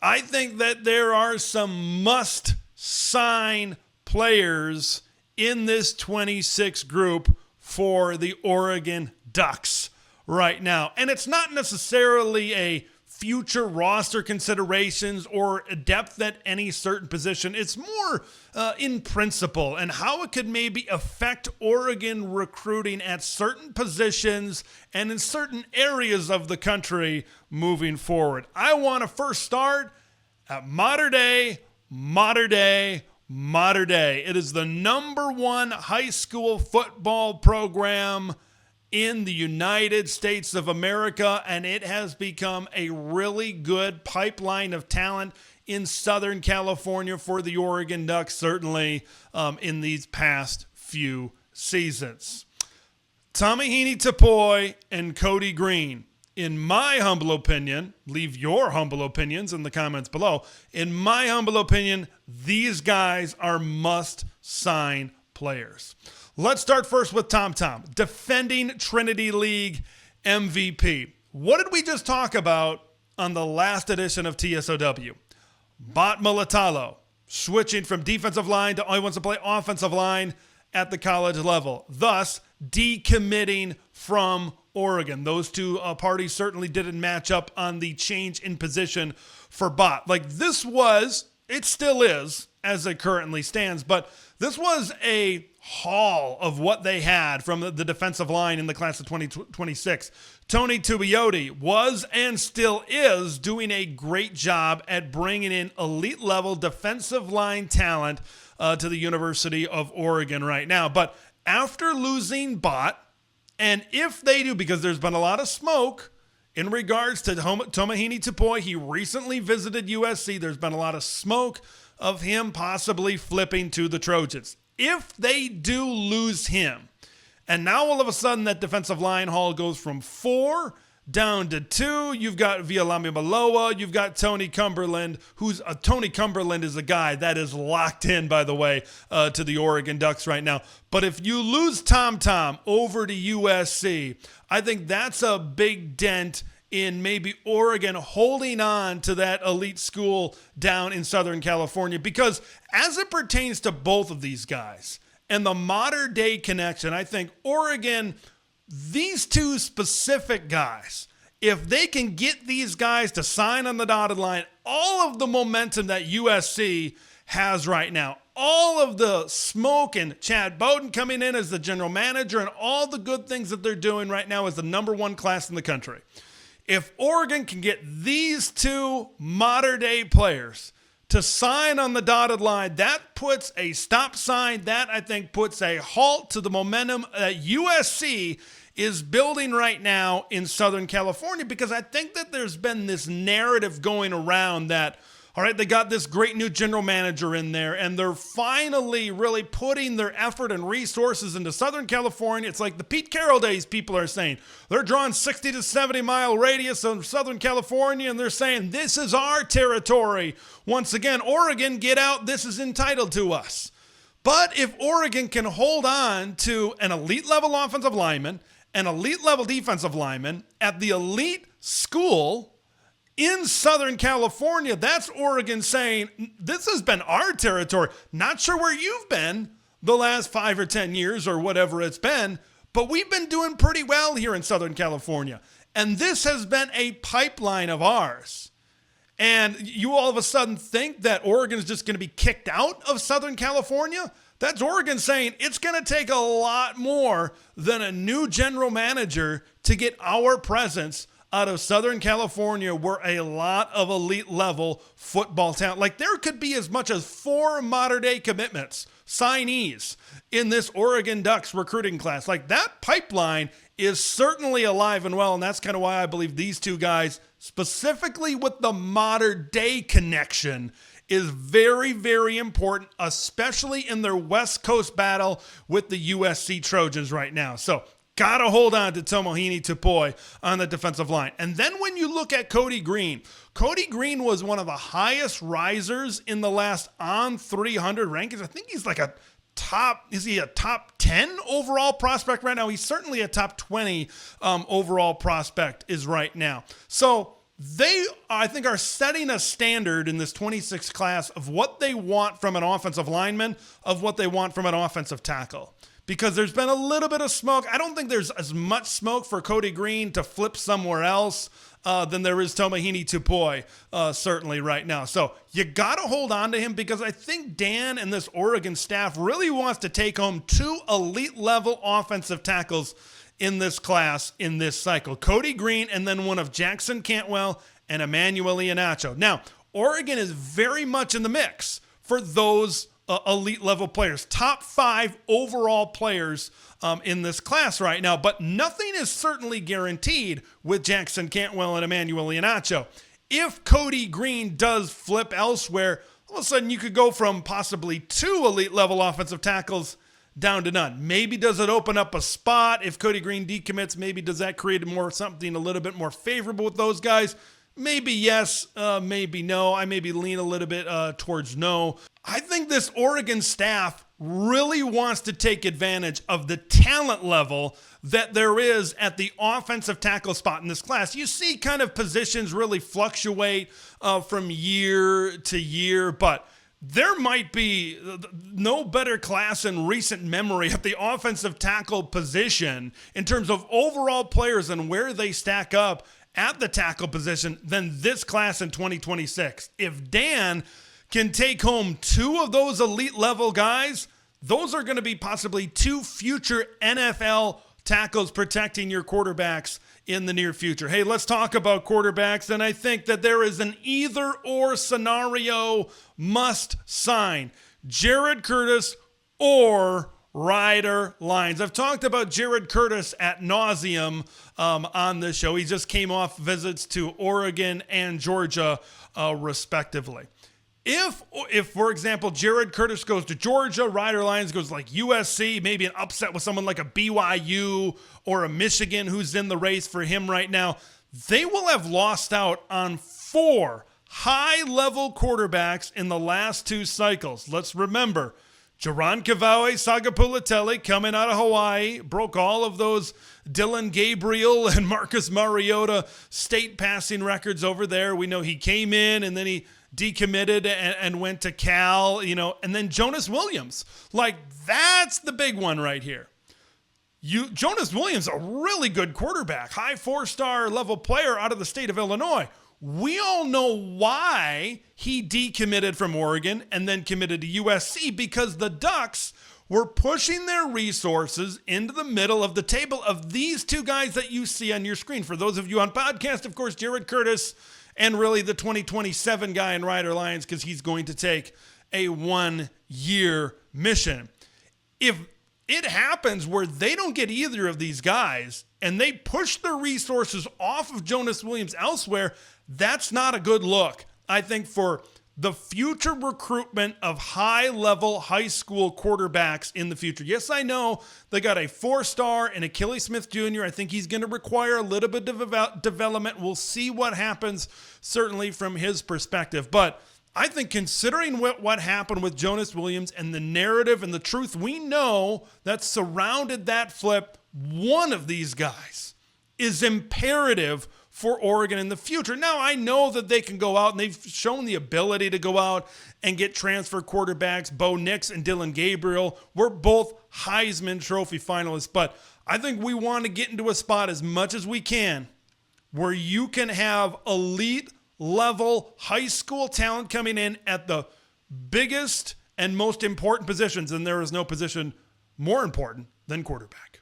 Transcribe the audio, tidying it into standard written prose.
I think that there are some must-sign players in this 26 group for the Oregon Ducks right now. And it's not necessarily a future roster considerations or depth at any certain position. It's more in principle and how it could maybe affect Oregon recruiting at certain positions and in certain areas of the country moving forward. I want to first start at Mater Dei. It is the number one high school football program in the United States of America, and it has become a really good pipeline of talent in Southern California for the Oregon Ducks, certainly in these past few seasons. Tomahini Tapoy and Cody Green, in my humble opinion, leave your humble opinions in the comments below. In my humble opinion, these guys are must-sign players. Let's start first with Tom, defending Trinity League MVP. What did we just talk about on the last edition of TSOW? Bot Mulatalo, switching from defensive line to only wants to play offensive line at the college level, thus decommitting from Oregon. Those two parties certainly didn't match up on the change in position for Bot. Like this was, it still is as it currently stands, but this was a haul of what they had from the defensive line in the class of 2026. Tony Tuioti was and still is doing a great job at bringing in elite level defensive line talent to the University of Oregon right now. But after losing Bot, and if they do, because there's been a lot of smoke in regards to Tomahini Tapoy, he recently visited USC. There's been a lot of smoke of him possibly flipping to the Trojans. If they do lose him, and now all of a sudden that defensive line haul goes from 4 down to 2, you've got Vialami Maloa, you've got Tony Cumberland, Tony Cumberland is a guy that is locked in, by the way, to the Oregon Ducks right now. But if you lose Tom over to USC, I think that's a big dent in maybe Oregon holding on to that elite school down in Southern California. Because as it pertains to both of these guys and the Mater Dei connection, I think Oregon, these two specific guys, if they can get these guys to sign on the dotted line, all of the momentum that USC has right now, all of the smoke and Chad Bowden coming in as the general manager and all the good things that they're doing right now as the number one class in the country. If Oregon can get these two Mater Dei players to sign on the dotted line, that puts a stop sign. That, I think, puts a halt to the momentum that USC is building right now in Southern California, because I think that there's been this narrative going around that, all right, they got this great new general manager in there, and they're finally really putting their effort and resources into Southern California. It's like the Pete Carroll days, people are saying. They're drawing 60 to 70 mile radius of Southern California, and they're saying, this is our territory. Once again, Oregon, get out. This is entitled to us. But if Oregon can hold on to an elite level offensive lineman, an elite level defensive lineman at the elite school in Southern California, that's Oregon saying, this has been our territory. Not sure where you've been the last 5 or 10 years or whatever it's been, but we've been doing pretty well here in Southern California. And this has been a pipeline of ours. And you all of a sudden think that Oregon's just going to be kicked out of Southern California? That's Oregon saying it's going to take a lot more than a new general manager to get our presence out of Southern California, where a lot of elite level football talent, like there could be as much as 4 Mater Dei commitments, signees in this Oregon Ducks recruiting class. Like that pipeline is certainly alive and well. And that's kind of why I believe these two guys, specifically with the Mater Dei connection, is very, very important, especially in their West Coast battle with the USC Trojans right now. So got to hold on to Tomahini Tapoy on the defensive line. And then when you look at Cody Green was one of the highest risers in the last On 300 rankings. I think he's like is he a top 10 overall prospect right now? He's certainly a top 20 overall prospect is right now. So They, I think, are setting a standard in this 26 class of what they want from an offensive lineman, of what they want from an offensive tackle. Because there's been a little bit of smoke. I don't think there's as much smoke for Cody Green to flip somewhere else than there is Tomahini Tupoi, certainly right now. So you got to hold on to him, because I think Dan and this Oregon staff really wants to take home 2 elite-level offensive tackles in this class, in this cycle. Cody Green, and then one of Jackson Cantwell and Emmanuel Iheanacho. Now, Oregon is very much in the mix for those elite level players, top 5 overall players in this class right now, but nothing is certainly guaranteed with Jackson Cantwell and Emmanuel Iheanacho. If Cody Green does flip elsewhere, all of a sudden you could go from possibly 2 elite level offensive tackles down to none. Maybe does it open up a spot if Cody Green decommits? Maybe does that create something a little bit more favorable with those guys? Maybe yes, maybe no. I maybe lean a little bit towards no. I think this Oregon staff really wants to take advantage of the talent level that there is at the offensive tackle spot in this class. You see kind of positions really fluctuate from year to year, but there might be no better class in recent memory at the offensive tackle position in terms of overall players and where they stack up at the tackle position than this class in 2026. If Dan can take home 2 of those elite level guys, those are going to be possibly 2 future NFL tackles protecting your quarterbacks in the near future. Hey, let's talk about quarterbacks, and I think that there is an either-or scenario must sign. Jared Curtis or Ryder Lyons. I've talked about Jared Curtis ad nauseum on this show. He just came off visits to Oregon and Georgia, respectively. If, for example, Jared Curtis goes to Georgia, Ryder Lyons goes like USC, maybe an upset with someone like a BYU or a Michigan who's in the race for him right now, they will have lost out on 4 high-level quarterbacks in the last 2 cycles. Let's remember, Jaron Kavawe Sagapulitele coming out of Hawaii, broke all of those Dylan Gabriel and Marcus Mariota state passing records over there. We know he came in and then he decommitted and went to Cal, and then Jonas Williams. Like, that's the big one right here. Jonas Williams, a really good quarterback, high 4-star level player out of the state of Illinois. We all know why he decommitted from Oregon and then committed to USC, because the Ducks were pushing their resources into the middle of the table of these 2 guys that you see on your screen. For those of you on podcast, of course, Jared Curtis, and really the 2027 guy in Ryder Lyons, because he's going to take a 1-year mission. If it happens where they don't get either of these guys and they push their resources off of Jonas Williams elsewhere, that's not a good look, I think, for the future recruitment of high-level high school quarterbacks in the future. Yes, I know they got a 4-star and Achilles Smith Jr. I think he's going to require a little bit of development. We'll see what happens, certainly from his perspective. But I think considering what happened with Jonas Williams and the narrative and the truth we know that surrounded that flip, one of these guys is imperative for Oregon in the future. Now, I know that they can go out, and they've shown the ability to go out and get transfer quarterbacks. Bo Nix and Dylan Gabriel were both Heisman Trophy finalists, but I think we want to get into a spot as much as we can where you can have elite level high school talent coming in at the biggest and most important positions, and there is no position more important than quarterback.